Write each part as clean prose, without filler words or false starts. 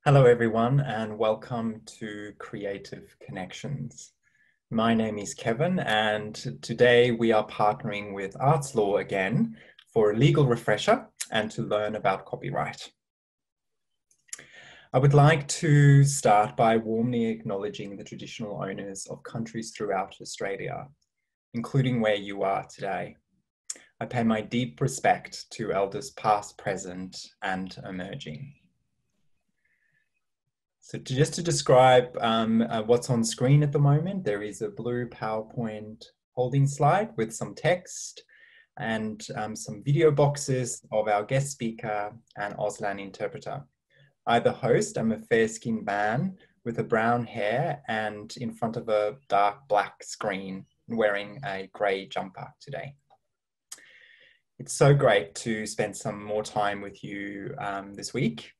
Hello, everyone, and welcome to Creative Connections. My name is Kevin, and today we are partnering with Arts Law again for a legal refresher and to learn about copyright. I would like to start by warmly acknowledging the traditional owners of countries throughout Australia, including where you are today. I pay my deep respect to elders past, present, and emerging. So just to describe what's on screen at the moment, there is a blue PowerPoint holding slide with some text and some video boxes of our guest speaker and Auslan interpreter. I, the host, am a fair-skinned man with a brown hair and in front of a dark black screen wearing a grey jumper today. It's so great to spend some more time with you this week.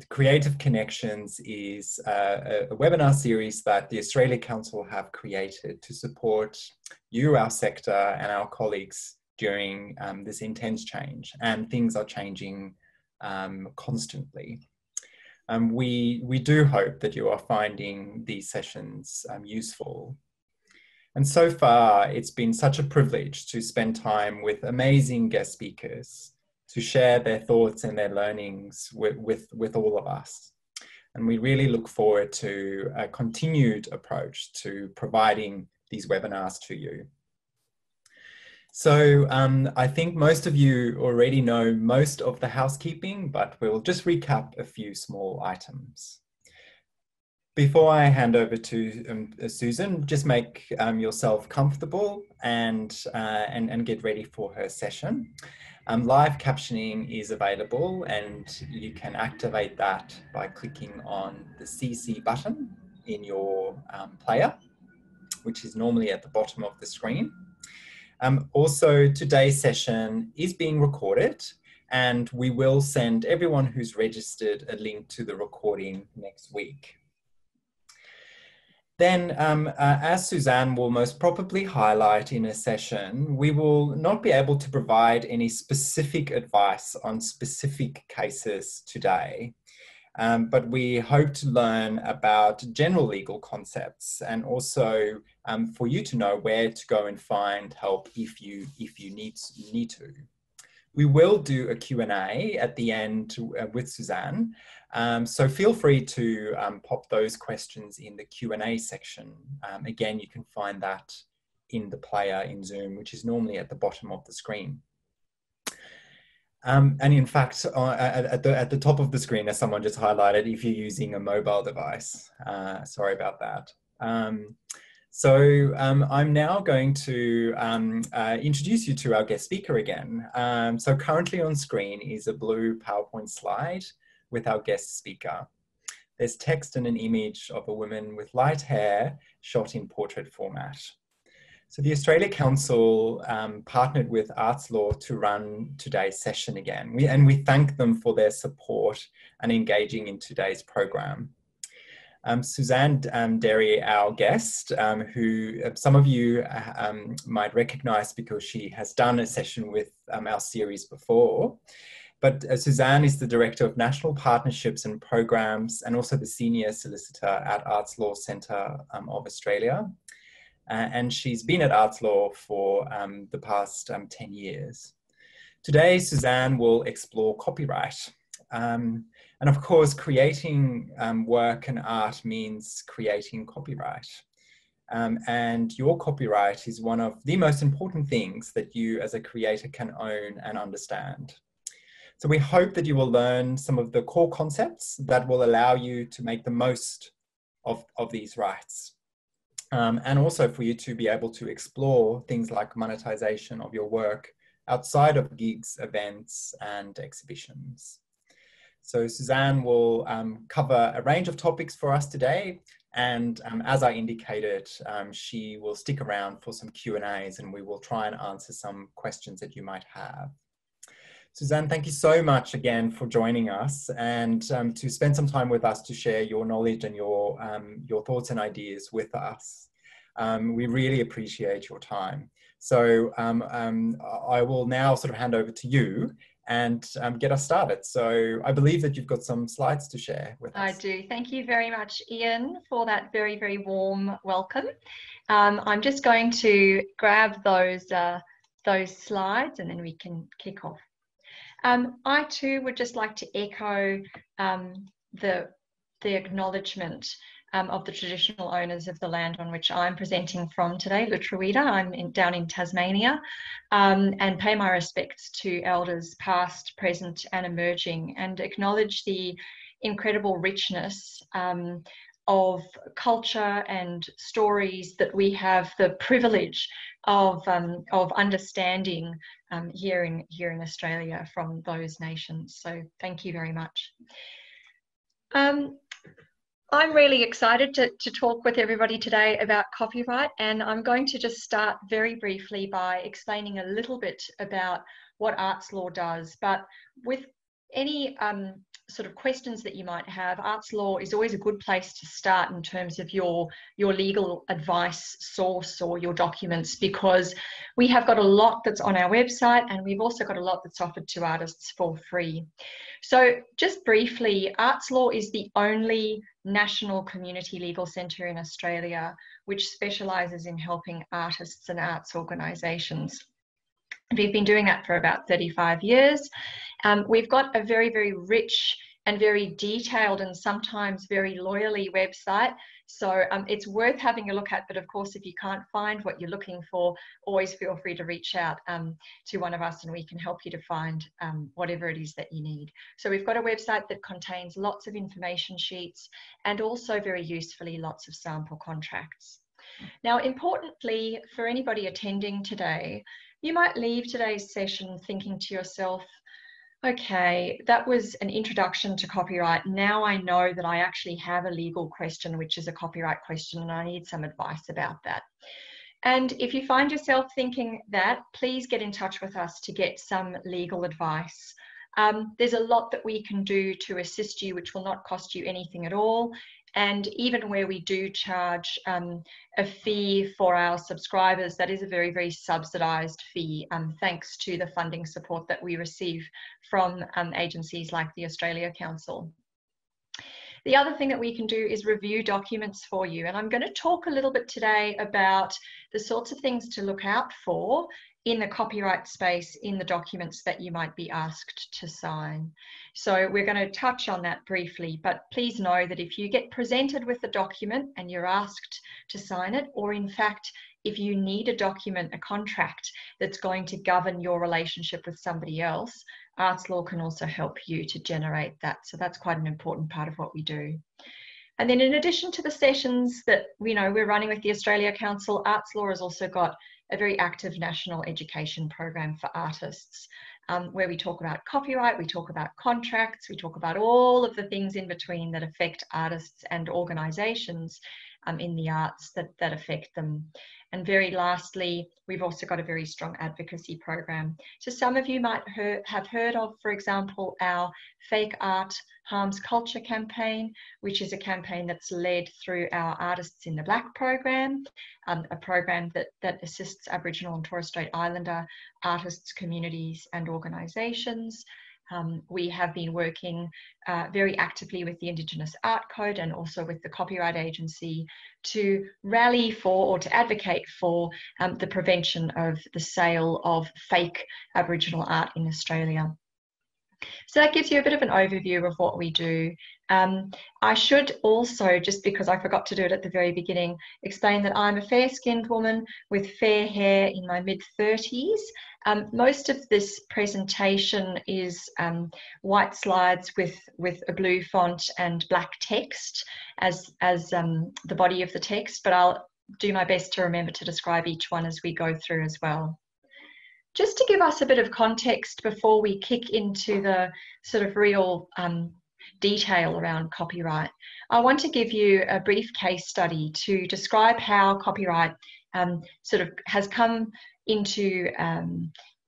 Creative Connections is a webinar series that the Australia Council have created to support you, our sector, and our colleagues during this intense change. And things are changing constantly. We do hope that you are finding these sessions useful. And so far, it's been such a privilege to spend time with amazing guest speakers to share their thoughts and their learnings with all of us. And we really look forward to a continued approach to providing these webinars to you. So I think most of you already know most of the housekeeping, but we'll just recap a few small items. Before I hand over to Susan, just make yourself comfortable and get ready for her session. Live captioning is available and you can activate that by clicking on the CC button in your player, which is normally at the bottom of the screen. Also, today's session is being recorded and we will send everyone who's registered a link to the recording next week. Then, as Suzanne will most probably highlight in a session, we will not be able to provide any specific advice on specific cases today, but we hope to learn about general legal concepts and also for you to know where to go and find help if you need to. We will do a Q&A at the end with Suzanne. So feel free to pop those questions in the Q&A section. Again, you can find that in the player in Zoom, which is normally at the bottom of the screen. And in fact, at the top of the screen, as someone just highlighted, if you're using a mobile device, sorry about that. So I'm now going to introduce you to our guest speaker again. So currently on screen is a blue PowerPoint slide with our guest speaker. There's text and an image of a woman with light hair shot in portrait format. So the Australia Council partnered with Arts Law to run today's session again. And we thank them for their support and engaging in today's program. Suzanne Derry, our guest, who some of you might recognize because she has done a session with our series before. But Suzanne is the Director of National Partnerships and Programs and also the Senior Solicitor at Arts Law Centre of Australia. And she's been at Arts Law for the past 10 years. Today, Suzanne will explore copyright. And of course, creating work and art means creating copyright. And your copyright is one of the most important things that you as a creator can own and understand. So we hope that you will learn some of the core concepts that will allow you to make the most of these rights. And also for you to be able to explore things like monetization of your work outside of gigs, events, and exhibitions. So Suzanne will cover a range of topics for us today. And as I indicated, she will stick around for some Q&As and we will try and answer some questions that you might have. Suzanne, thank you so much again for joining us and to spend some time with us to share your knowledge and your thoughts and ideas with us. We really appreciate your time. So I will now sort of hand over to you and get us started. So I believe that you've got some slides to share with us. I do. Thank you very much, Ian, for that very, very warm welcome. I'm just going to grab those slides and then we can kick off. I too would just like to echo the acknowledgement of the traditional owners of the land on which I'm presenting from today, Lutruwita. I'm down in Tasmania, and pay my respects to elders past, present and emerging, and acknowledge the incredible richness of culture and stories that we have the privilege of understanding here in Australia from those nations. So thank you very much. I'm really excited to talk with everybody today about copyright, and I'm going to just start very briefly by explaining a little bit about what arts law does. But with any sort of questions that you might have, arts law is always a good place to start in terms of your legal advice source or your documents, because we have got a lot that's on our website and we've also got a lot that's offered to artists for free. So just briefly, arts law is the only national community legal centre in Australia which specialises in helping artists and arts organisations. We've been doing that for about 35 years. We've got a very, very rich and very detailed and sometimes very lawyerly website. So it's worth having a look at. But of course, if you can't find what you're looking for, always feel free to reach out to one of us and we can help you to find whatever it is that you need. So we've got a website that contains lots of information sheets and also very usefully lots of sample contracts. Now, importantly, for anybody attending today, you might leave today's session thinking to yourself, okay, that was an introduction to copyright. Now I know that I actually have a legal question, which is a copyright question, and I need some advice about that. And if you find yourself thinking that, please get in touch with us to get some legal advice. There's a lot that we can do to assist you, which will not cost you anything at all. And even where we do charge a fee for our subscribers, that is a very, very subsidised fee, thanks to the funding support that we receive from agencies like the Australia Council. The other thing that we can do is review documents for you. And I'm going to talk a little bit today about the sorts of things to look out for in the copyright space in the documents that you might be asked to sign. So we're going to touch on that briefly, but please know that if you get presented with a document and you're asked to sign it, or in fact, if you need a document, a contract that's going to govern your relationship with somebody else, arts law can also help you to generate that. So that's quite an important part of what we do. And then in addition to the sessions that we're running with the Australia Council, Arts Law has also got a very active national education program for artists, where we talk about copyright, we talk about contracts, we talk about all of the things in between that affect artists and organisations in the arts that affect them. And very lastly, we've also got a very strong advocacy program. So some of you might have heard of, for example, our Fake Art Harms Culture campaign, which is a campaign that's led through our Artists in the Black program, a program that assists Aboriginal and Torres Strait Islander artists, communities and organisations. We have been working very actively with the Indigenous Art Code and also with the Copyright Agency to rally for or to advocate for the prevention of the sale of fake Aboriginal art in Australia. So that gives you a bit of an overview of what we do. I should also, just because I forgot to do it at the very beginning, explain that I'm a fair-skinned woman with fair hair in my mid-30s. Most of this presentation is white slides with a blue font and black text as the body of the text, but I'll do my best to remember to describe each one as we go through as well. Just to give us a bit of context before we kick into the sort of real detail around copyright, I want to give you a brief case study to describe how copyright sort of has come into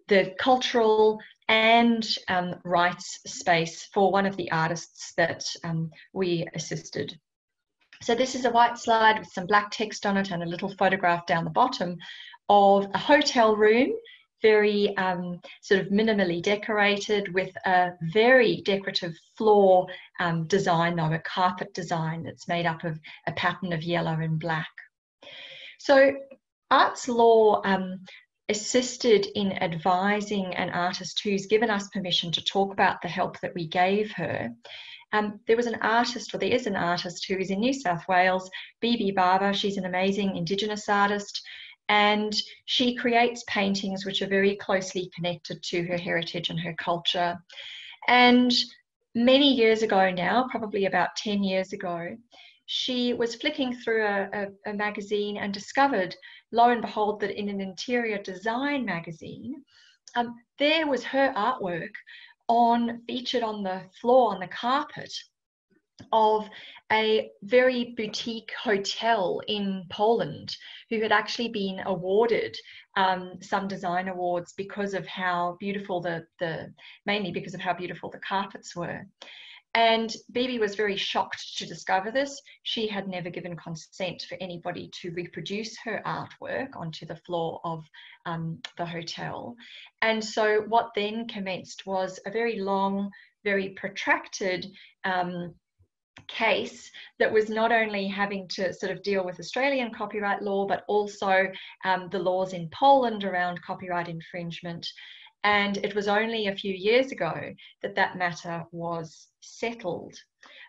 the cultural and rights space for one of the artists that we assisted. So this is a white slide with some black text on it and a little photograph down the bottom of a hotel room very sort of minimally decorated with a very decorative floor design, though, a carpet design that's made up of a pattern of yellow and black. So Arts Law assisted in advising an artist who's given us permission to talk about the help that we gave her. There was an artist, or there is an artist, who is in New South Wales, Bibi Barber. She's an amazing Indigenous artist, and she creates paintings which are very closely connected to her heritage and her culture. And many years ago now, probably about 10 years ago, she was flicking through a magazine and discovered, lo and behold, that in an interior design magazine, there was her artwork featured on the floor, on the carpet of a very boutique hotel in Poland, who had actually been awarded some design awards because of how beautiful mainly because of how beautiful the carpets were. And Bibi was very shocked to discover this. She had never given consent for anybody to reproduce her artwork onto the floor of the hotel. And so what then commenced was a very long, very protracted case that was not only having to sort of deal with Australian copyright law, but also the laws in Poland around copyright infringement. And it was only a few years ago that that matter was settled.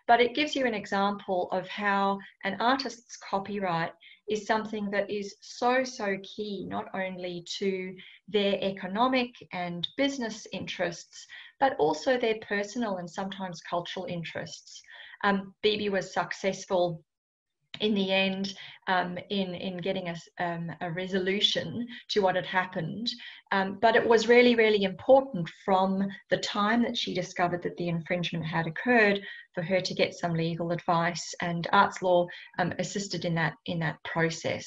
But it gives you an example of how an artist's copyright is something that is so, so key, not only to their economic and business interests, but also their personal and sometimes cultural interests. Bibi was successful in the end in getting a resolution to what had happened. But it was really, really important from the time that she discovered that the infringement had occurred for her to get some legal advice, and Arts Law assisted in that process.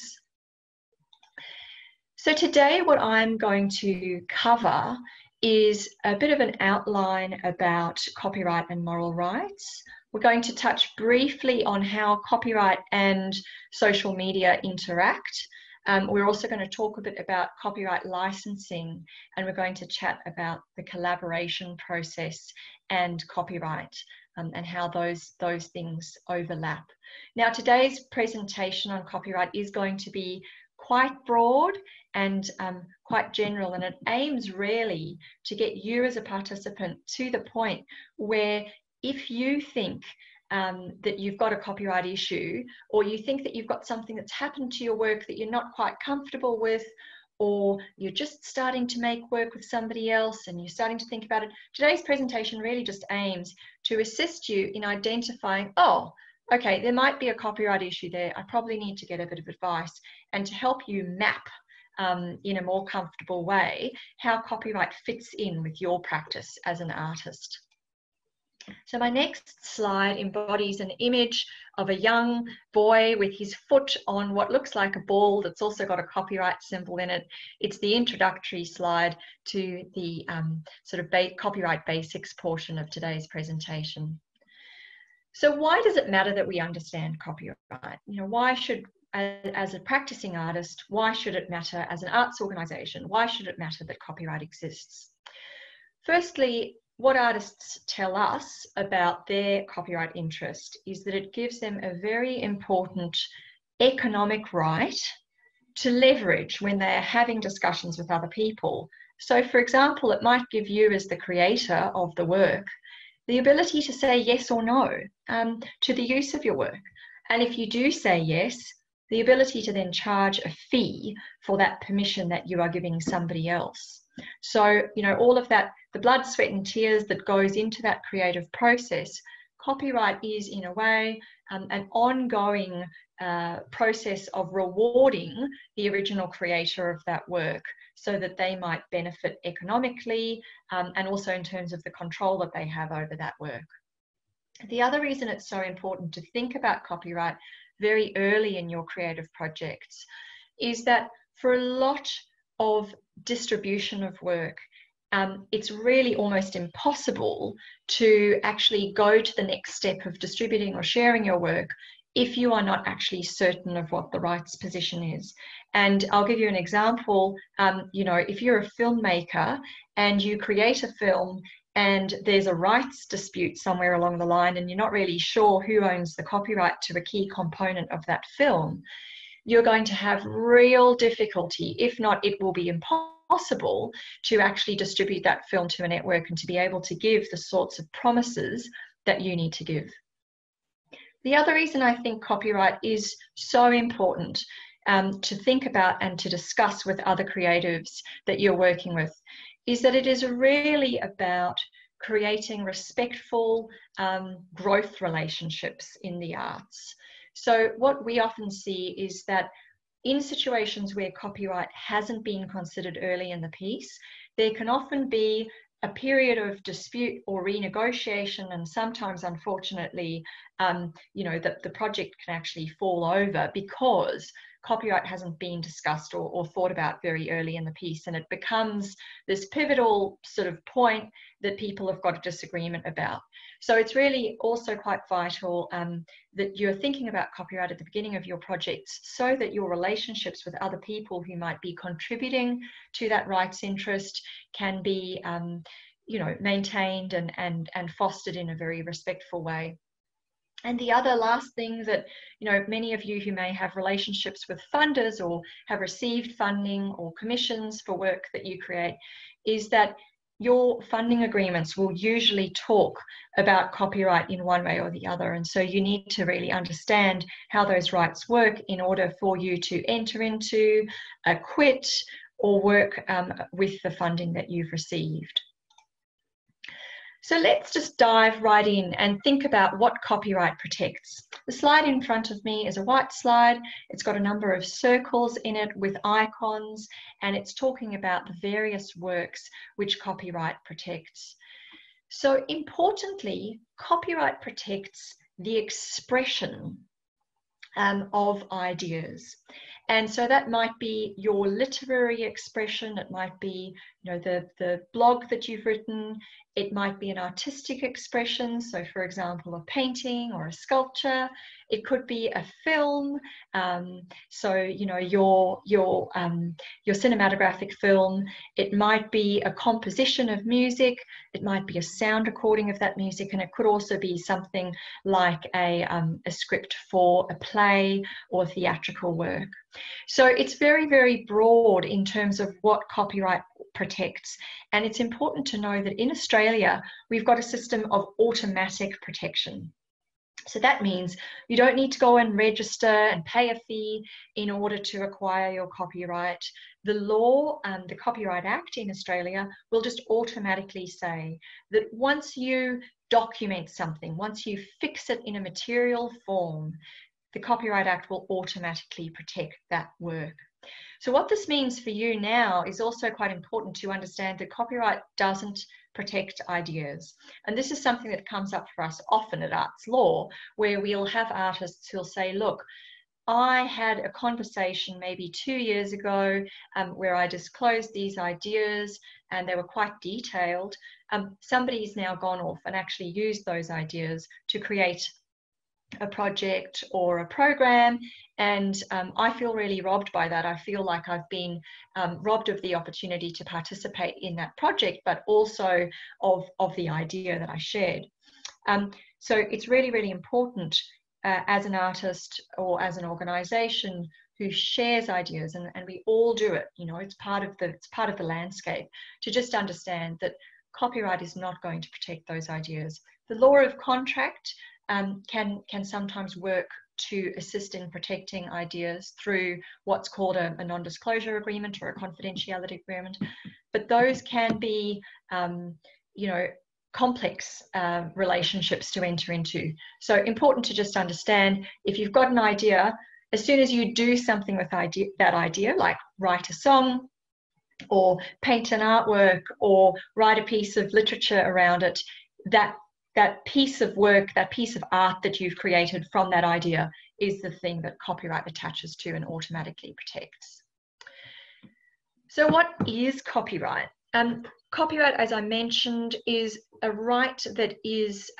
So today what I'm going to cover is a bit of an outline about copyright and moral rights. We're going to touch briefly on how copyright and social media interact. We're also going to talk a bit about copyright licensing, and we're going to chat about the collaboration process and copyright and how those things overlap. Now, today's presentation on copyright is going to be quite broad and quite general, and it aims really to get you as a participant to the point where if you think that you've got a copyright issue, or you think that you've got something that's happened to your work that you're not quite comfortable with, or you're just starting to make work with somebody else and you're starting to think about it, today's presentation really just aims to assist you in identifying, oh, okay, there might be a copyright issue there. I probably need to get a bit of advice, and to help you map in a more comfortable way how copyright fits in with your practice as an artist. So my next slide embodies an image of a young boy with his foot on what looks like a ball that's also got a copyright symbol in it. It's the introductory slide to the sort of copyright basics portion of today's presentation. So why does it matter that we understand copyright? You know, why should, as a practicing artist, why should it matter as an arts organisation? Why should it matter that copyright exists? Firstly, what artists tell us about their copyright interest is that it gives them a very important economic right to leverage when they are having discussions with other people. So, for example, it might give you, as the creator of the work, the ability to say yes or no to the use of your work. And if you do say yes, the ability to then charge a fee for that permission that you are giving somebody else. So, you know, all of that, the blood, sweat and tears that goes into that creative process, copyright is in a way an ongoing process of rewarding the original creator of that work so that they might benefit economically and also in terms of the control that they have over that work. The other reason it's so important to think about copyright very early in your creative projects is that for a lot of distribution of work, it's really almost impossible to actually go to the next step of distributing or sharing your work if you are not actually certain of what the rights position is. And I'll give you an example. You know, if you're a filmmaker and you create a film and there's a rights dispute somewhere along the line and you're not really sure who owns the copyright to a key component of that film, you're going to have real difficulty, if not it will be impossible, to actually distribute that film to a network and to be able to give the sorts of promises that you need to give. The other reason I think copyright is so important to think about and to discuss with other creatives that you're working with is that it is really about creating respectful growth relationships in the arts. So what we often see is that in situations where copyright hasn't been considered early in the piece, there can often be a period of dispute or renegotiation, and sometimes, unfortunately, you know, the project can actually fall over because copyright hasn't been discussed or thought about very early in the piece, and it becomes this pivotal sort of point that people have got a disagreement about. So it's really also quite vital that you're thinking about copyright at the beginning of your projects so that your relationships with other people who might be contributing to that rights interest can be you know, maintained and fostered in a very respectful way. And the other last thing that, you know, many of you who may have relationships with funders or have received funding or commissions for work that you create is that your funding agreements will usually talk about copyright in one way or the other. And so you need to really understand how those rights work in order for you to enter into, quit, or work with the funding that you've received. So let's just dive right in and think about what copyright protects. The slide in front of me is a white slide. It's got a number of circles in it with icons, and it's talking about the various works which copyright protects. So importantly, copyright protects the expression of ideas. And so that might be your literary expression, it might be, you know, the blog that you've written, it might be an artistic expression, so for example, a painting or a sculpture. It could be a film, so you know, your cinematographic film. It might be a composition of music, it might be a sound recording of that music, and it could also be something like a script for a play or theatrical work. So it's very, very broad in terms of what copyright protects. And it's important to know that in Australia, we've got a system of automatic protection. So that means you don't need to go and register and pay a fee in order to acquire your copyright. The law, the Copyright Act in Australia, will just automatically say that once you document something, once you fix it in a material form, the Copyright Act will automatically protect that work. So what this means for you now is also quite important to understand that copyright doesn't protect ideas. And this is something that comes up for us often at Arts Law, where we'll have artists who'll say, look, I had a conversation maybe 2 years ago where I disclosed these ideas and they were quite detailed. Somebody's now gone off and actually used those ideas to create a project or a program, and I feel really robbed by that. I feel like I've been robbed of the opportunity to participate in that project, but also of the idea that I shared. So it's really, really important as an artist or as an organization who shares ideas, and we all do it, you know, it's part of the landscape, to just understand that copyright is not going to protect those ideas. The law of contract can sometimes work to assist in protecting ideas through what's called a non-disclosure agreement or a confidentiality agreement, but those can be, you know, complex relationships to enter into. So important to just understand, if you've got an idea, as soon as you do something with that idea, like write a song or paint an artwork or write a piece of literature around it, that piece of work, that piece of art that you've created from that idea is the thing that copyright attaches to and automatically protects. So what is copyright? Copyright, as I mentioned, is a right that is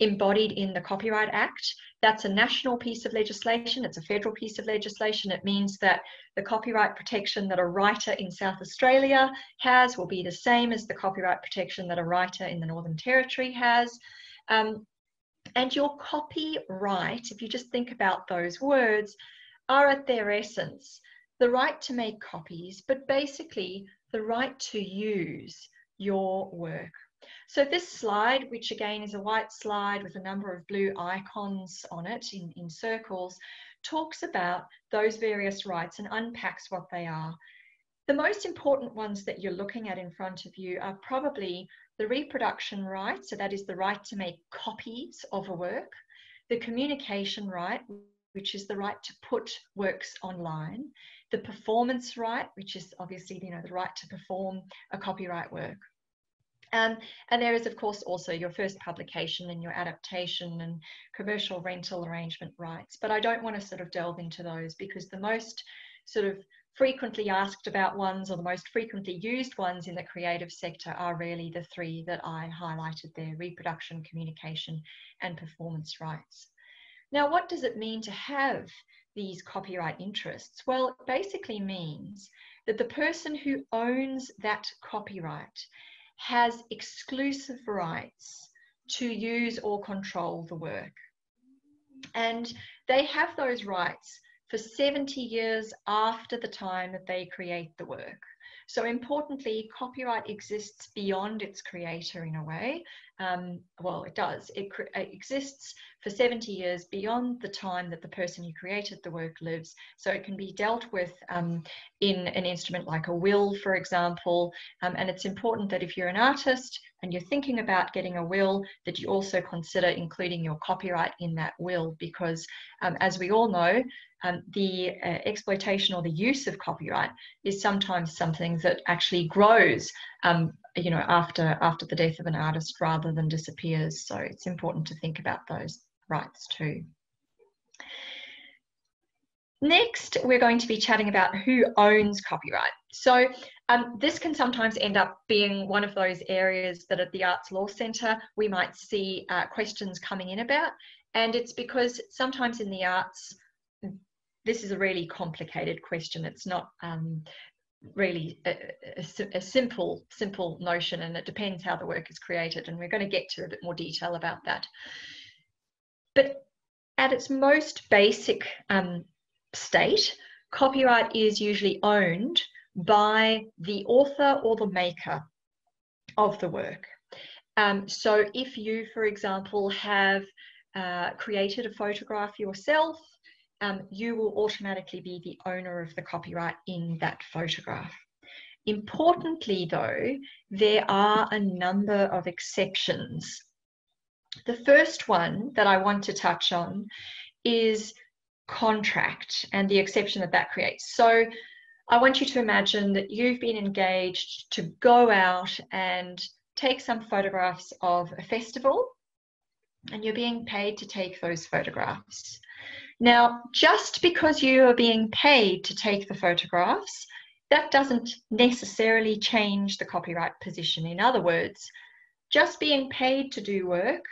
embodied in the Copyright Act That's a national piece of legislation. It's a federal piece of legislation. It means that the copyright protection that a writer in South Australia has will be the same as the copyright protection that a writer in the Northern Territory has. And your copyright, if you just think about those words, are at their essence the right to make copies, but basically the right to use your work. So this slide, which again is a white slide with a number of blue icons on it in circles, talks about those various rights and unpacks what they are. The most important ones that you're looking at in front of you are probably the reproduction right, so that is the right to make copies of a work, the communication right, which is the right to put works online, the performance right, which is obviously, you know, the right to perform a copyright work. And there is, of course, also your first publication and your adaptation and commercial rental arrangement rights. But I don't want to sort of delve into those, because the most sort of frequently asked about ones, or the most frequently used ones in the creative sector, are really the three that I highlighted there: reproduction, communication, and performance rights. Now, what does it mean to have these copyright interests? Well, it basically means that the person who owns that copyright has exclusive rights to use or control the work. And they have those rights for 70 years after the time that they create the work. So importantly, copyright exists beyond its creator in a way. Well, it does. It exists for 70 years beyond the time that the person who created the work lives. So it can be dealt with in an instrument like a will, for example. And it's important that if you're an artist and you're thinking about getting a will, that you also consider including your copyright in that will, because as we all know, the exploitation or the use of copyright is sometimes something that actually grows, you know, after the death of an artist rather than disappears. So it's important to think about those rights too. Next, we're going to be chatting about who owns copyright. So this can sometimes end up being one of those areas that at the Arts Law Centre we might see questions coming in about, and it's because sometimes in the arts this is a really complicated question. It's not really a simple notion, and it depends how the work is created, and we're going to get to a bit more detail about that. But at its most basic state, copyright is usually owned by the author or the maker of the work. So if you, for example, have created a photograph yourself, you will automatically be the owner of the copyright in that photograph. Importantly, though, there are a number of exceptions. The first one that I want to touch on is contract and the exception that that creates. So I want you to imagine that you've been engaged to go out and take some photographs of a festival, and you're being paid to take those photographs. Now, just because you are being paid to take the photographs, that doesn't necessarily change the copyright position. In other words, just being paid to do work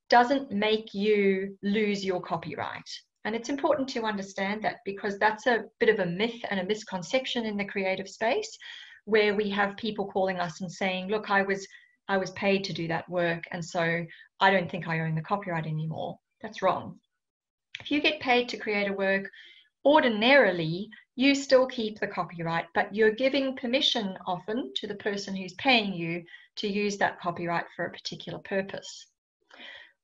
doesn't make you lose your copyright. And it's important to understand that, because that's a bit of a myth and a misconception in the creative space, where we have people calling us and saying, look, I was paid to do that work, and so I don't think I own the copyright anymore. That's wrong. If you get paid to create a work, ordinarily you still keep the copyright, but you're giving permission often to the person who's paying you to use that copyright for a particular purpose.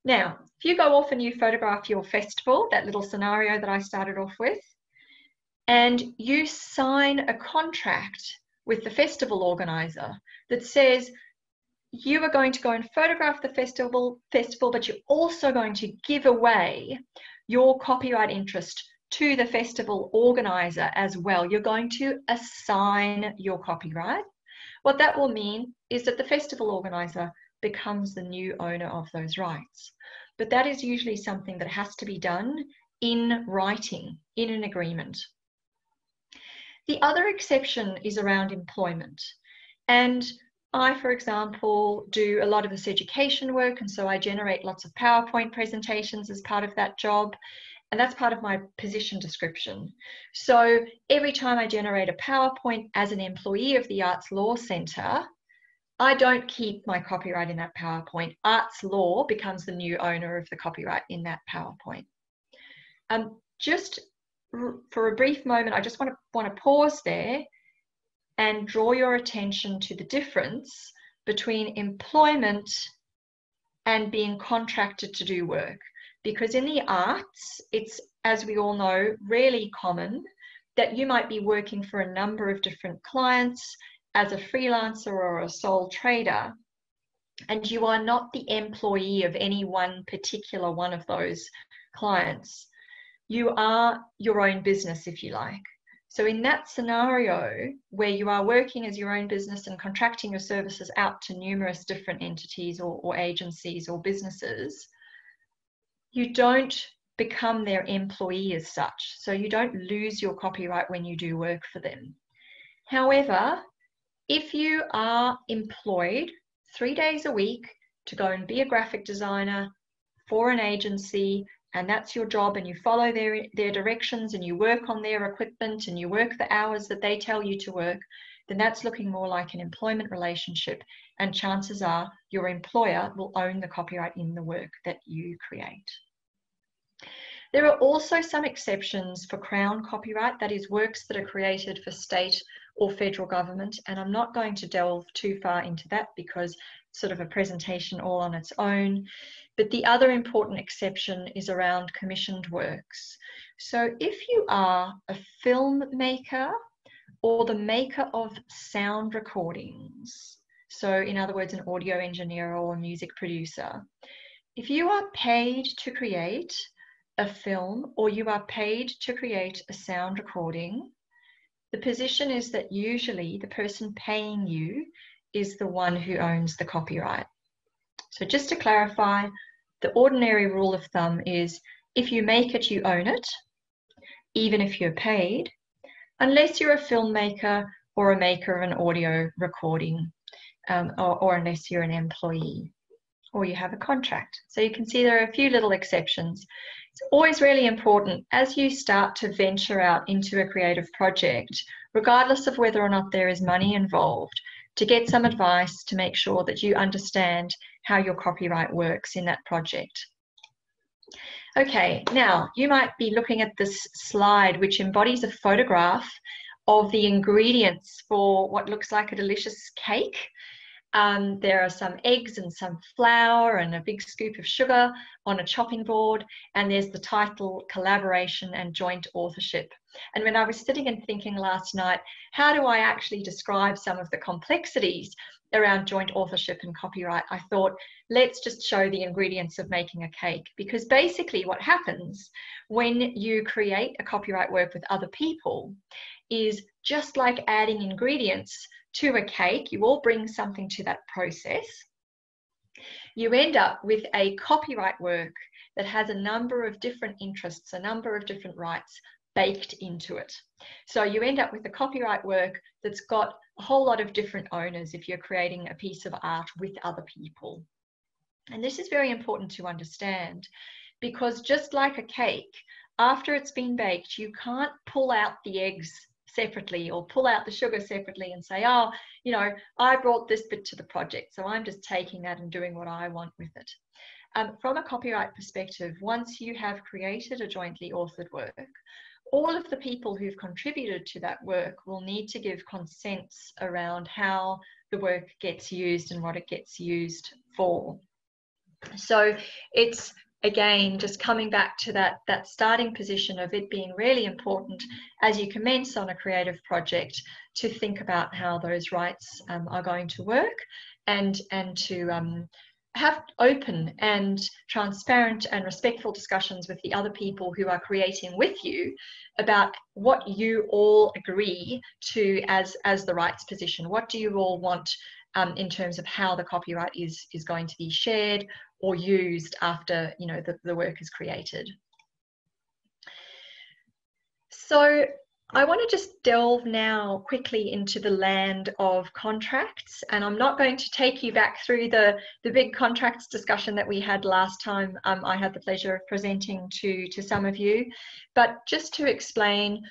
Now, if you go off and you photograph your festival, that little scenario that I started off with, and you sign a contract with the festival organizer that says you are going to go and photograph the festival, but you're also going to give away your copyright interest to the festival organizer as well. You're going to assign your copyright. What that will mean is that the festival organizer becomes the new owner of those rights. But that is usually something that has to be done in writing, in an agreement. The other exception is around employment. And I, for example, do a lot of this education work, and so I generate lots of PowerPoint presentations as part of that job, and that's part of my position description. So every time I generate a PowerPoint as an employee of the Arts Law Centre, I don't keep my copyright in that PowerPoint. Arts Law becomes the new owner of the copyright in that PowerPoint. Just for a brief moment, I just want to pause there and draw your attention to the difference between employment and being contracted to do work. Because in the arts, it's, as we all know, really common that you might be working for a number of different clients as a freelancer or a sole trader, and you are not the employee of any one particular one of those clients. You are your own business, if you like. So in that scenario where you are working as your own business and contracting your services out to numerous different entities or agencies or businesses, you don't become their employee as such. So you don't lose your copyright when you do work for them. However, if you are employed 3 days a week to go and be a graphic designer for an agency, and that's your job, and you follow their directions and you work on their equipment and you work the hours that they tell you to work, then that's looking more like an employment relationship, and chances are your employer will own the copyright in the work that you create. There are also some exceptions for Crown copyright, that is works that are created for state or federal government, and I'm not going to delve too far into that because it's sort of a presentation all on its own. But the other important exception is around commissioned works. So if you are a filmmaker or the maker of sound recordings, so in other words, an audio engineer or a music producer, if you are paid to create a film or you are paid to create a sound recording, the position is that usually the person paying you is the one who owns the copyright. So just to clarify, the ordinary rule of thumb is if you make it, you own it, even if you're paid, unless you're a filmmaker or a maker of an audio recording, or unless you're an employee or you have a contract. So you can see there are a few little exceptions. It's always really important as you start to venture out into a creative project, regardless of whether or not there is money involved, to get some advice to make sure that you understand how your copyright works in that project. Okay, now you might be looking at this slide which embodies a photograph of the ingredients for what looks like a delicious cake. There are some eggs and some flour and a big scoop of sugar on a chopping board, and there's the title, Collaboration and Joint Authorship. And when I was sitting and thinking last night, how do I actually describe some of the complexities around joint authorship and copyright, I thought, let's just show the ingredients of making a cake. Because basically what happens when you create a copyright work with other people is just like adding ingredients to a cake. You all bring something to that process. You end up with a copyright work that has a number of different interests, a number of different rights baked into it. So you end up with a copyright work that's got a whole lot of different owners if you're creating a piece of art with other people. And this is very important to understand, because just like a cake, after it's been baked, you can't pull out the eggs separately or pull out the sugar separately and say, oh, you know, I brought this bit to the project, so I'm just taking that and doing what I want with it. From a copyright perspective, once you have created a jointly authored work, all of the people who've contributed to that work will need to give consents around how the work gets used and what it gets used for. So it's, again, just coming back to that starting position of it being really important as you commence on a creative project to think about how those rights are going to work, and to have open and transparent and respectful discussions with the other people who are creating with you about what you all agree to as the rights position. What do you all want in terms of how the copyright is going to be shared or used after, you know, the work is created. So I want to just delve now quickly into the land of contracts, and I'm not going to take you back through the big contracts discussion that we had last time. I had the pleasure of presenting to some of you, but just to explain,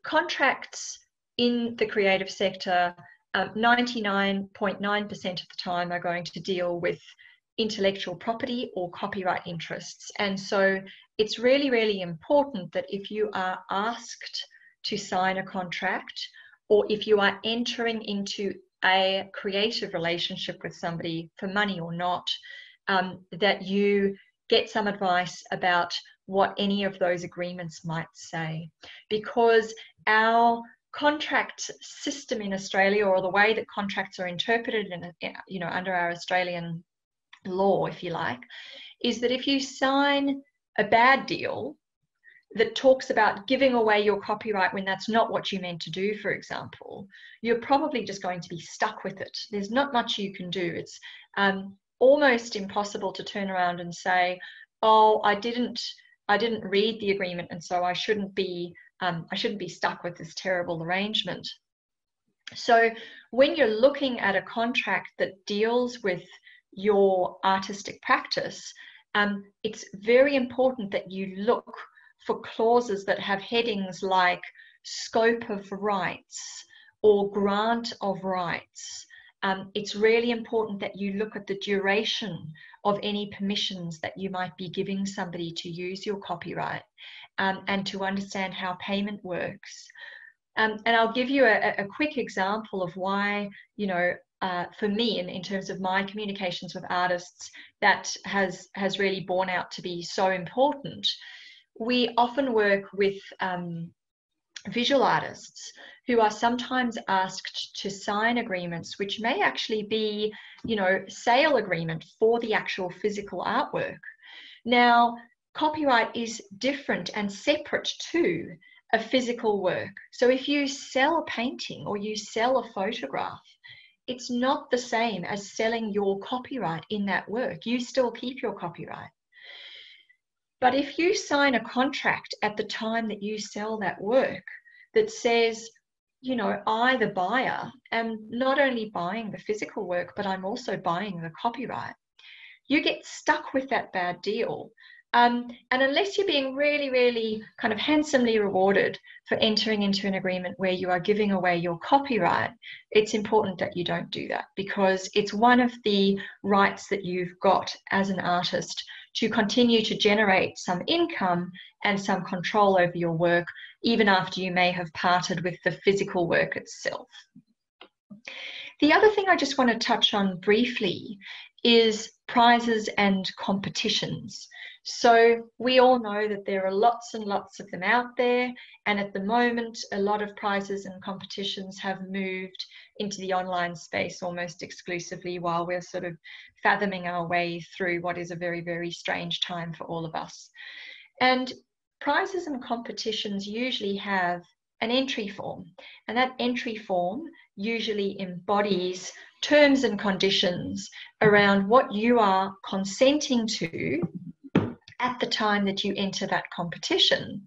contracts in the creative sector, 99.9% of the time are going to deal with intellectual property or copyright interests. And so it's really, really important that if you are asked to sign a contract, or if you are entering into a creative relationship with somebody for money or not, that you get some advice about what any of those agreements might say. Because our contract system in Australia, or the way that contracts are interpreted in, under our Australian law, if you like, is that if you sign a bad deal that talks about giving away your copyright when that's not what you meant to do, for example, you're probably just going to be stuck with it. There's not much you can do. It's almost impossible to turn around and say, oh, I didn't read the agreement, and so I shouldn't be stuck with this terrible arrangement. So when you're looking at a contract that deals with your artistic practice, it's very important that you look for clauses that have headings like scope of rights or grant of rights. It's really important that you look at the duration of any permissions that you might be giving somebody to use your copyright, and to understand how payment works. And I'll give you a quick example of why, for me, in terms of my communications with artists, that has really borne out to be so important. We often work with visual artists who are sometimes asked to sign agreements which may actually be, sale agreement for the actual physical artwork. Now, copyright is different and separate to a physical work. So if you sell a painting or you sell a photograph, it's not the same as selling your copyright in that work. You still keep your copyright. But if you sign a contract at the time that you sell that work that says, I, the buyer, am not only buying the physical work, but I'm also buying the copyright, you get stuck with that bad deal. And unless you're being really, really kind of handsomely rewarded for entering into an agreement where you are giving away your copyright, it's important that you don't do that, because it's one of the rights that you've got as an artist to continue to generate some income and some control over your work, even after you may have parted with the physical work itself. The other thing I just want to touch on briefly is prizes and competitions. So we all know that there are lots and lots of them out there, and at the moment a lot of prizes and competitions have moved into the online space almost exclusively, while we're sort of fathoming our way through what is a very, very strange time for all of us. And prizes and competitions usually have an entry form, and that entry form usually embodies terms and conditions around what you are consenting to at the time that you enter that competition.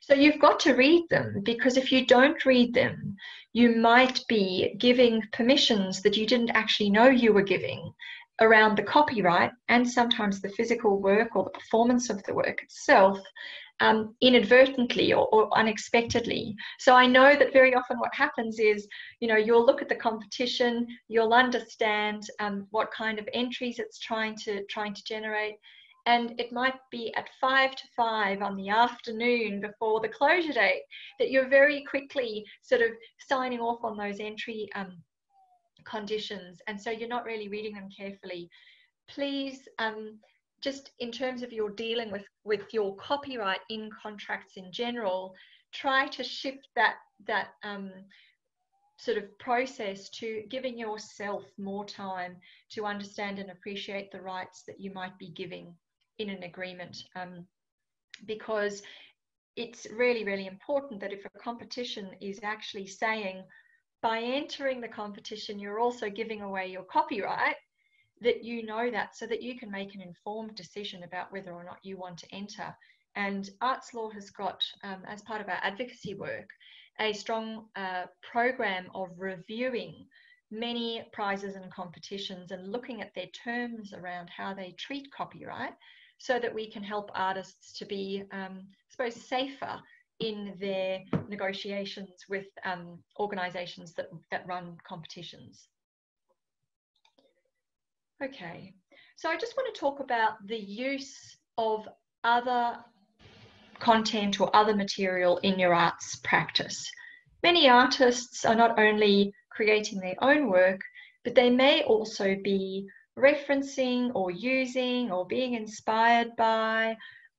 So you've got to read them, because if you don't read them, you might be giving permissions that you didn't actually know you were giving around the copyright and sometimes the physical work or the performance of the work itself, inadvertently or unexpectedly. So I know that very often what happens is, you'll look at the competition, you'll understand what kind of entries it's trying to generate, and it might be at 5 to 5 on the afternoon before the closure date that you're very quickly sort of signing off on those entry conditions, and so you're not really reading them carefully. Please, just in terms of your dealing with your copyright in contracts in general, try to shift that sort of process to giving yourself more time to understand and appreciate the rights that you might be giving in an agreement, because it's really, really important that if a competition is actually saying, by entering the competition, you're also giving away your copyright, that you know that, so that you can make an informed decision about whether or not you want to enter And Arts Law has got, as part of our advocacy work, a strong program of reviewing many prizes and competitions and looking at their terms around how they treat copyright, so that we can help artists to be, I suppose, safer in their negotiations with organisations that run competitions. Okay, so I just want to talk about the use of other content or other material in your arts practice. Many artists are not only creating their own work, but they may also be referencing or using or being inspired by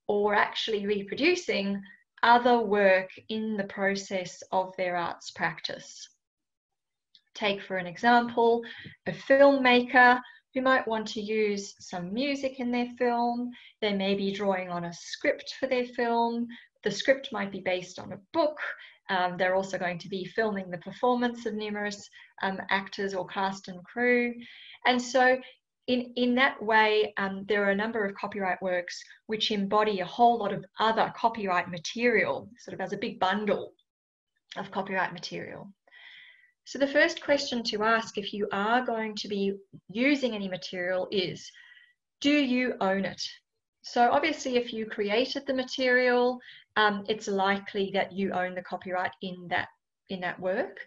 or actually reproducing other work in the process of their arts practice. Take, for an example, a filmmaker who might want to use some music in their film. They may be drawing on a script for their film. The script might be based on a book. They're also going to be filming the performance of numerous actors or cast and crew. And so in that way, there are a number of copyright works which embody a whole lot of other copyright material, sort of as a big bundle of copyright material. So the first question to ask if you are going to be using any material is, do you own it? So obviously, if you created the material, it's likely that you own the copyright in that work.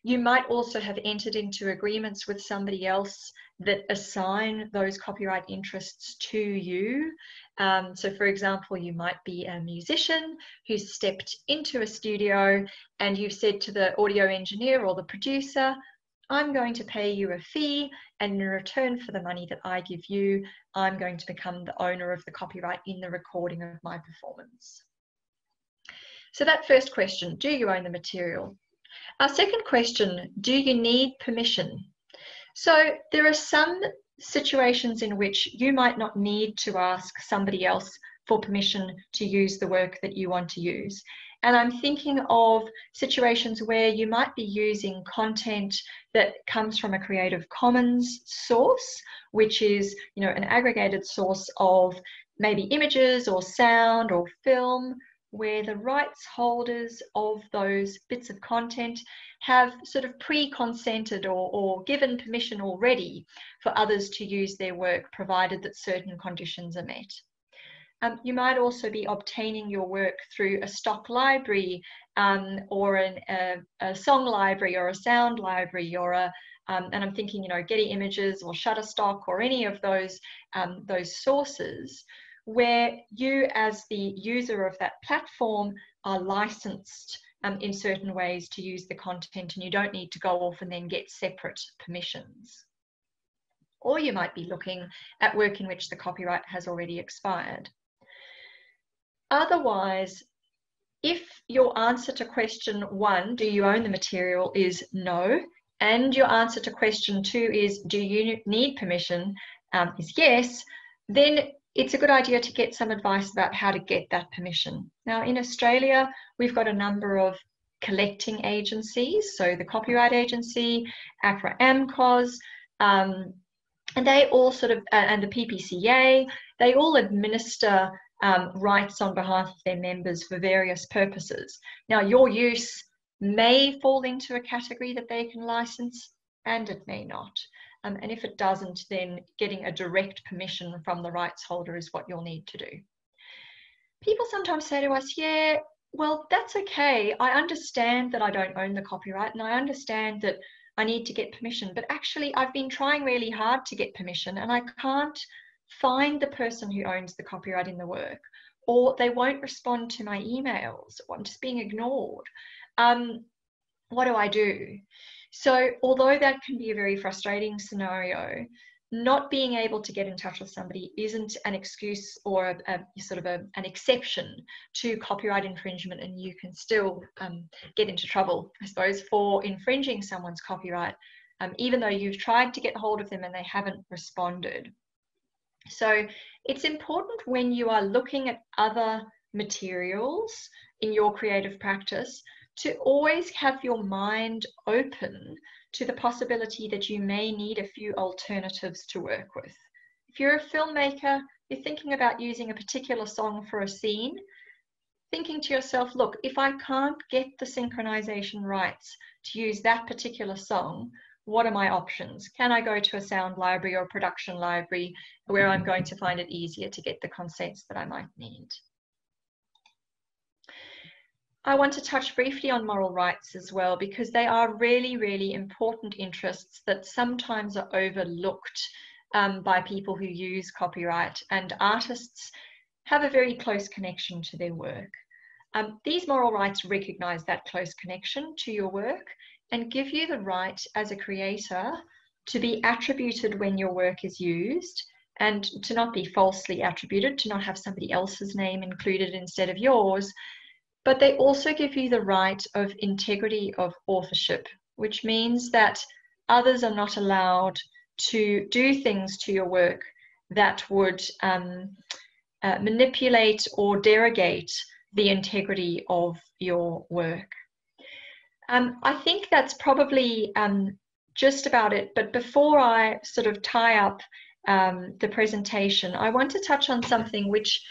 You might also have entered into agreements with somebody else that assign those copyright interests to you. So for example, you might be a musician who's stepped into a studio and you've said to the audio engineer or the producer, I'm going to pay you a fee, and in return for the money that I give you, I'm going to become the owner of the copyright in the recording of my performance. So that first question, do you own the material? Our second question, do you need permission? So there are some situations in which you might not need to ask somebody else for permission to use the work that you want to use. And I'm thinking of situations where you might be using content that comes from a Creative Commons source, which is, an aggregated source of maybe images or sound or film, where the rights holders of those bits of content have sort of pre-consented or given permission already for others to use their work, provided that certain conditions are met. You might also be obtaining your work through a stock library or a song library or a sound library, or and I'm thinking, Getty Images or Shutterstock or any of those sources, where you as the user of that platform are licensed in certain ways to use the content, and you don't need to go off and then get separate permissions. Or you might be looking at work in which the copyright has already expired. Otherwise, if your answer to question 1, do you own the material, is no, and your answer to question 2 is, do you need permission, is yes, then it's a good idea to get some advice about how to get that permission. Now, in Australia, we've got a number of collecting agencies, so the Copyright Agency, ACRA AMCOS, and they all and the PPCA, they all administer rights on behalf of their members for various purposes. Now, your use may fall into a category that they can license, and it may not. And if it doesn't, then getting a direct permission from the rights holder is what you'll need to do. People sometimes say to us, yeah, well, that's okay. I understand that I don't own the copyright, and I understand that I need to get permission, but actually I've been trying really hard to get permission and I can't find the person who owns the copyright in the work, or they won't respond to my emails, or I'm just being ignored. What do I do? So although that can be a very frustrating scenario, not being able to get in touch with somebody isn't an excuse or an exception to copyright infringement, and you can still get into trouble, I suppose, for infringing someone's copyright, even though you've tried to get hold of them and they haven't responded. So it's important when you are looking at other materials in your creative practice to always have your mind open to the possibility that you may need a few alternatives to work with. If you're a filmmaker, you're thinking about using a particular song for a scene, thinking to yourself, look, if I can't get the synchronization rights to use that particular song, what are my options? Can I go to a sound library or a production library where I'm going to find it easier to get the consents that I might need? I want to touch briefly on moral rights as well, because they are really, really important interests that sometimes are overlooked by people who use copyright, and artists have a very close connection to their work. These moral rights recognize that close connection to your work and give you the right as a creator to be attributed when your work is used, and to not be falsely attributed, to not have somebody else's name included instead of yours. But they also give you the right of integrity of authorship, which means that others are not allowed to do things to your work that would manipulate or derogate the integrity of your work. I think that's probably just about it. But before I sort of tie up the presentation, I want to touch on something which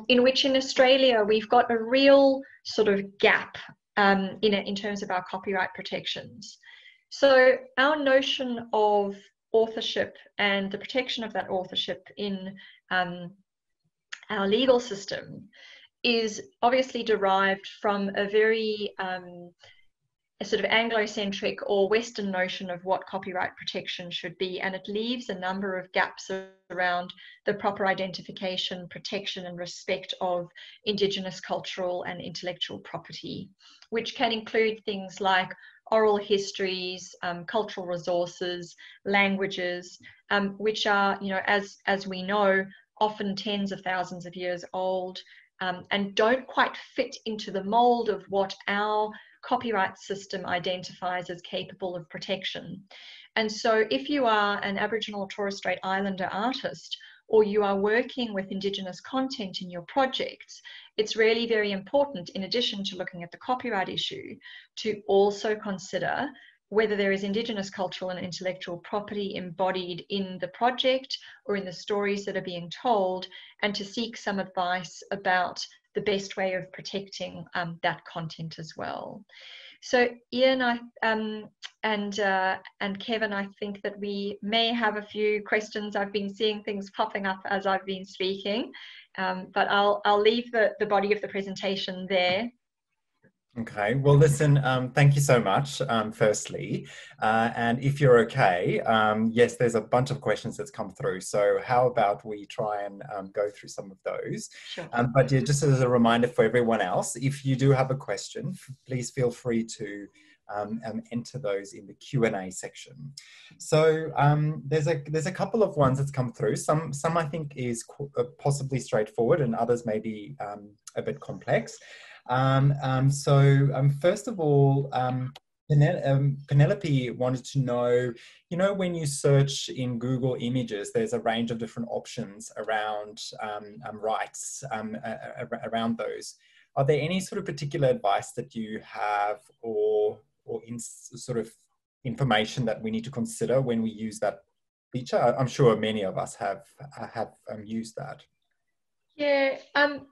in Australia we've got a real sort of gap in terms of our copyright protections. So our notion of authorship and the protection of that authorship in our legal system is obviously derived from a very a sort of Anglo-centric or Western notion of what copyright protection should be, and it leaves a number of gaps around the proper identification, protection and respect of Indigenous cultural and intellectual property, which can include things like oral histories, cultural resources, languages, which are, you know, as we know, often tens of thousands of years old, and don't quite fit into the mold of what our copyright system identifies as capable of protection. And so if you are an Aboriginal or Torres Strait Islander artist, or you are working with Indigenous content in your projects, it's really very important, in addition to looking at the copyright issue, to also consider whether there is Indigenous cultural and intellectual property embodied in the project or in the stories that are being told, and to seek some advice about the best way of protecting that content as well. So Ian and Kevin, I think that we may have a few questions. I've been seeing things popping up as I've been speaking, but I'll leave the body of the presentation there. Okay, well, listen, thank you so much, firstly. And if you're okay, yes, there's a bunch of questions that's come through. So how about we try and go through some of those? Sure. But yeah, just as a reminder for everyone else, if you do have a question, please feel free to enter those in the Q&A section. So there's a couple of ones that's come through. Some I think is possibly straightforward, and others may be a bit complex. First of all, Penelope wanted to know, you know, when you search in Google Images, there's a range of different options around rights around those. Are there any sort of particular advice that you have, or sort of information that we need to consider when we use that feature? I'm sure many of us have used that. Yeah,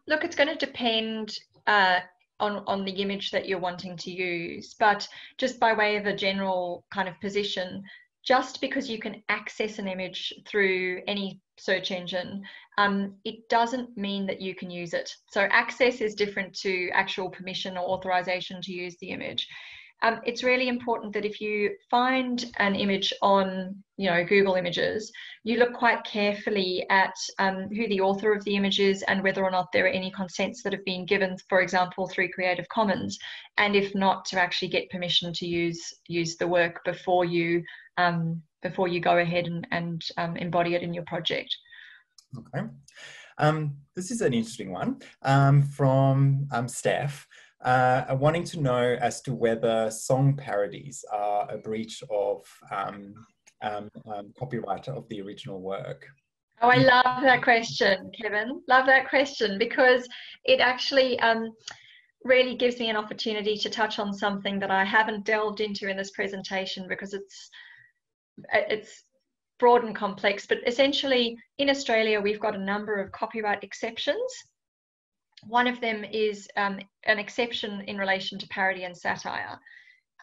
look, it's going to depend on the image that you're wanting to use, but just by way of a general kind of position, just because you can access an image through any search engine, it doesn't mean that you can use it. So access is different to actual permission or authorization to use the image. It's really important that if you find an image on, you know, Google Images, you look quite carefully at who the author of the image is and whether or not there are any consents that have been given, for example, through Creative Commons, and if not, to actually get permission to use the work before you go ahead and embody it in your project. Okay. This is an interesting one from Steph. Wanting to know as to whether song parodies are a breach of copyright of the original work. Oh, I love that question, Kevin. Love that question, because it actually really gives me an opportunity to touch on something that I haven't delved into in this presentation, because it's broad and complex. But essentially, in Australia, we've got a number of copyright exceptions. One of them is an exception in relation to parody and satire.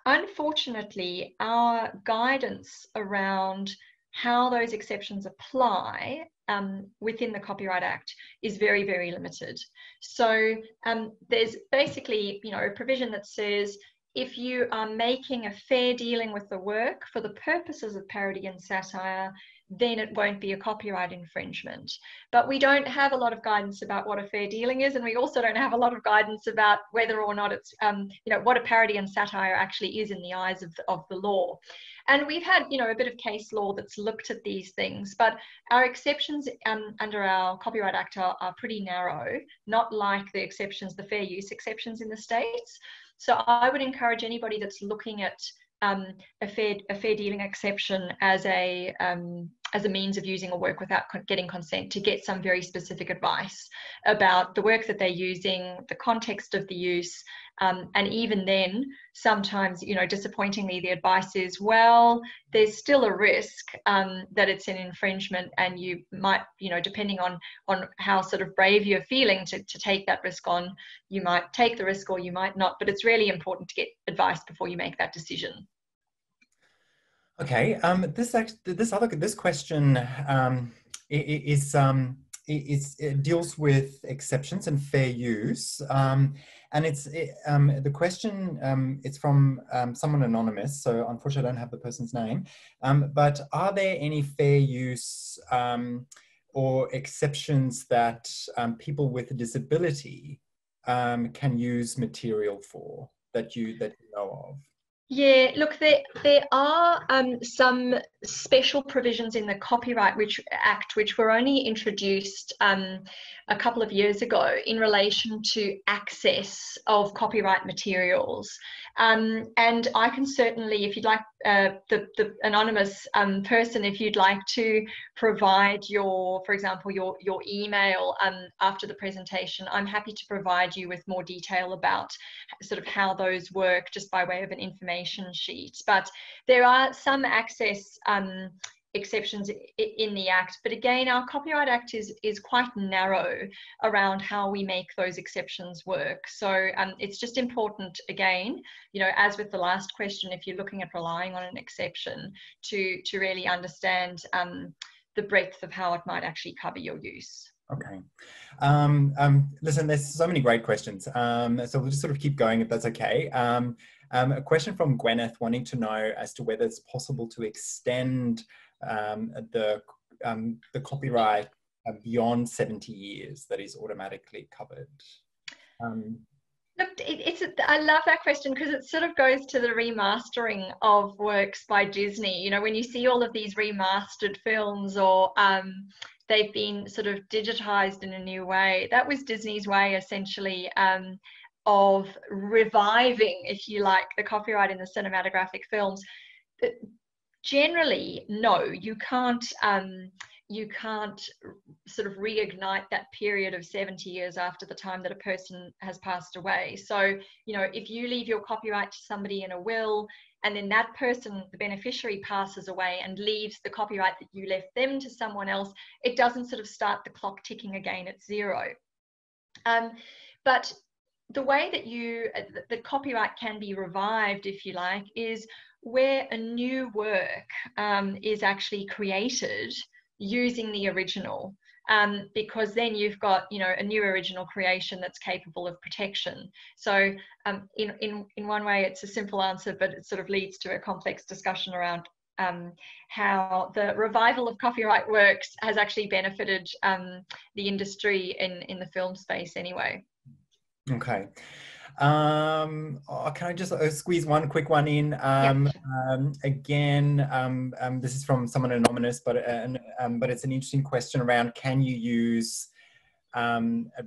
Unfortunately, our guidance around how those exceptions apply within the Copyright Act is very, very limited. So there's basically, a provision that says if you are making a fair dealing with the work for the purposes of parody and satire, then it won't be a copyright infringement. But we don't have a lot of guidance about what a fair dealing is, and we also don't have a lot of guidance about whether or not it's, what a parody and satire actually is in the eyes of the law. And we've had, a bit of case law that's looked at these things, but our exceptions under our Copyright Act are pretty narrow, not like the exceptions, the fair use exceptions in the States. So I would encourage anybody that's looking at a fair dealing exception as a means of using a work without getting consent, to get some very specific advice about the work that they're using, the context of the use, and even then, sometimes, disappointingly, the advice is, well, there's still a risk that it's an infringement, and you might, depending on how sort of brave you're feeling to take that risk on, you might take the risk or you might not. But it's really important to get advice before you make that decision. Okay. This question it deals with exceptions and fair use, and the question. It's from someone anonymous, so unfortunately I don't have the person's name. But are there any fair use or exceptions that people with a disability can use material for, that you know of? Yeah, look, there are some special provisions in the Copyright Act which were only introduced a couple of years ago in relation to access of copyright materials. And I can certainly, if you'd like, the anonymous person, if you'd like to provide for example, your email after the presentation, I'm happy to provide you with more detail about sort of how those work, just by way of an information sheet. But there are some access exceptions in the Act, but again, our Copyright Act is quite narrow around how we make those exceptions work. So it's just important, again, as with the last question, if you're looking at relying on an exception, to really understand the breadth of how it might actually cover your use. Okay. Listen, there's so many great questions. So we'll just sort of keep going if that's okay. A question from Gwyneth wanting to know as to whether it's possible to extend the copyright beyond 70 years that is automatically covered. Look, I love that question, because it sort of goes to the remastering of works by Disney. When you see all of these remastered films, or they've been sort of digitized in a new way, that was Disney's way, essentially, of reviving, if you like, the copyright in the cinematographic films. Generally, no, you can't sort of reignite that period of 70 years after the time that a person has passed away. So, if you leave your copyright to somebody in a will, and then that person, the beneficiary, passes away and leaves the copyright that you left them to someone else, it doesn't sort of start the clock ticking again at zero. But the way that the copyright can be revived, if you like, is where a new work is actually created using the original, because then you've got a new original creation that's capable of protection. So in one way it's a simple answer, but it sort of leads to a complex discussion around how the revival of copyright works has actually benefited the industry in the film space anyway. Okay. Can I just squeeze one quick one in? Again, this is from someone anonymous, but it's an interesting question around, can you use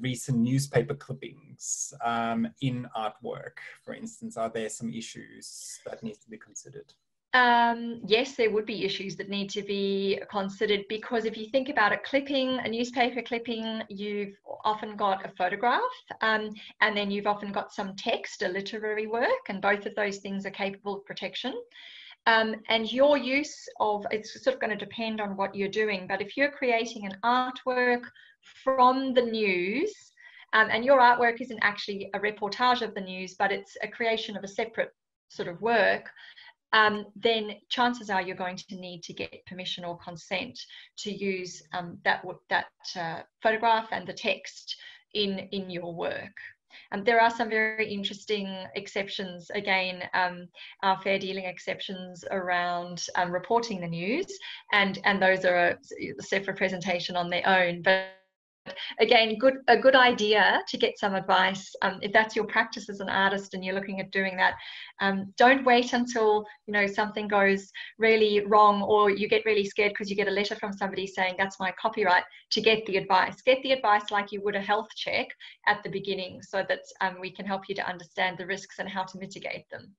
recent newspaper clippings in artwork, for instance? Are there some issues that need to be considered? Yes, there would be issues that need to be considered, because if you think about a newspaper clipping, you've often got a photograph, and then you've often got some text, a literary work, and both of those things are capable of protection. And your use of, it's sort of going to depend on what you're doing, but if you're creating an artwork from the news, and your artwork isn't actually a reportage of the news, but it's a creation of a separate sort of work, then chances are you're going to need to get permission or consent to use that photograph and the text in your work. There are some very interesting exceptions, again, our fair dealing exceptions around reporting the news, and those are a separate presentation on their own. But again, a good idea to get some advice if that's your practice as an artist and you're looking at doing that. Don't wait until something goes really wrong, or you get really scared because you get a letter from somebody saying that's my copyright, to get the advice. Get the advice like you would a health check at the beginning, so that we can help you to understand the risks and how to mitigate them.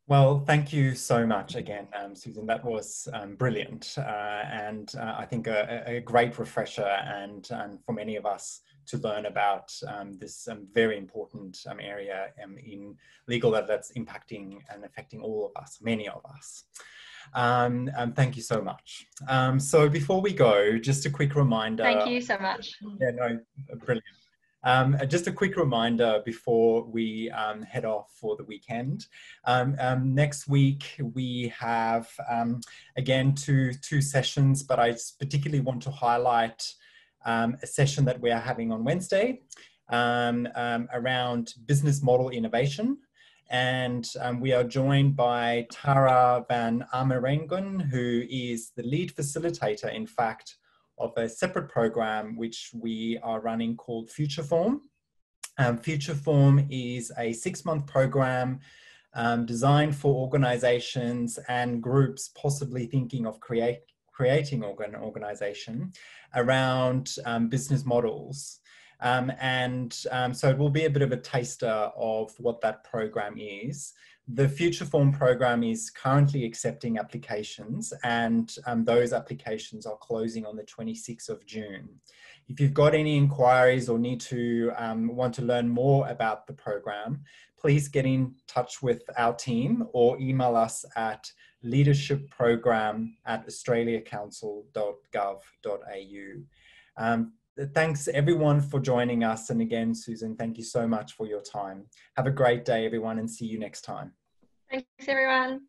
Well, thank you so much again, Susan. That was brilliant, and I think a great refresher, and for many of us to learn about this very important area in legal that's impacting and affecting all of us, many of us. Thank you so much. So before we go, just a quick reminder. Thank you so much. Yeah, no, brilliant. Just a quick reminder before we head off for the weekend. Next week we have, again, two sessions, but I particularly want to highlight a session that we are having on Wednesday around business model innovation. And we are joined by Tara van Amerengen, who is the lead facilitator, in fact, of a separate program which we are running called FutureForm. FutureForm is a 6-month program designed for organizations and groups possibly thinking of creating an organization around business models. So it will be a bit of a taster of what that program is. The FutureForm program is currently accepting applications, and those applications are closing on the 26th of June. If you've got any inquiries or want to learn more about the program, please get in touch with our team or email us at leadershipprogram@australiacouncil.gov.au. Thanks everyone for joining us. And again, Susan, thank you so much for your time. Have a great day, everyone, and see you next time. Thanks, everyone.